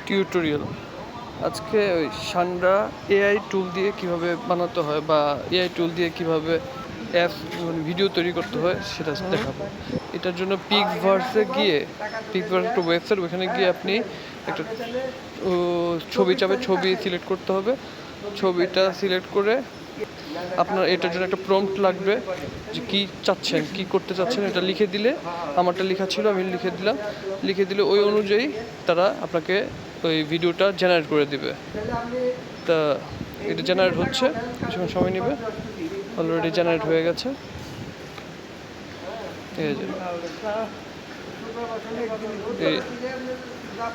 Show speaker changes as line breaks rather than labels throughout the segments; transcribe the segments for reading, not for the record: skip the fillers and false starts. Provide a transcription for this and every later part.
Tutorial. আজকে ওই সান্ডা এআই টুল দিয়ে কিভাবে বানাতে হয় বা এআই টুল দিয়ে কিভাবে অ্যাপ মানে ভিডিও তৈরি করতে হয় সেটা দেখাবো। এটার জন্য পিক্সভার্সে গিয়ে, পিক্সভার্স একটা ওয়েবসাইট, ওখানে গিয়ে আপনি একটা ছবি চাপে ছবি সিলেক্ট করতে হবে। ছবিটা সিলেক্ট করে আপনার এটার জন্য একটা প্রম্পট লাগবে, যে কী চাচ্ছেন, কী করতে চাচ্ছেন এটা লিখে দিলে, আমারটা লেখা ছিল আমি লিখে দিলাম, লিখে দিলে ওই অনুযায়ী তারা আপনাকে ওই ভিডিওটা জেনারেট করে দিবে। তা এটা জেনারেট হচ্ছে, কিছুক্ষণ সময় নেবে, অলরেডি জেনারেট হয়ে গেছে।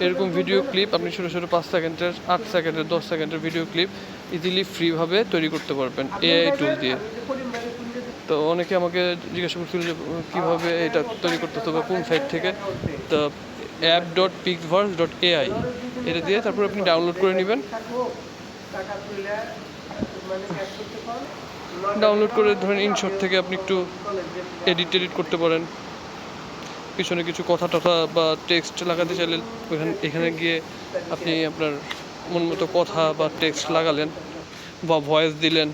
এরকম ভিডিও ক্লিপ আপনি ছোটো ছোটো 5 সেকেন্ডের, 8 সেকেন্ডের, 10 সেকেন্ডের ভিডিও ক্লিপ ইজিলি ফ্রিভাবে তৈরি করতে পারবেন এআই টুল দিয়ে। তো অনেকে আমাকে জিজ্ঞাসা করছিল যে কীভাবে এটা তৈরি করতে হবে, কোন সাইট থেকে। তো app.pixverse.ai এটা দিয়ে তারপর আপনি ডাউনলোড করে নেবেন। ডাউনলোড করে ধরেন ইনশট থেকে আপনি একটু এডিট করতে পারেন, পিছনে কিছু কথা টথা বা টেক্সট লাগাতে চাইলে এখানে গিয়ে আপনি আপনার মন মতো কথা বা টেক্সট লাগালেন বা ভয়েস দিলেন।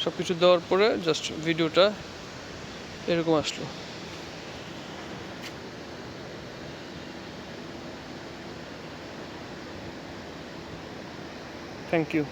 সব কিছু দেওয়ার পরে জাস্ট ভিডিওটা এরকম আসলো। Thank you.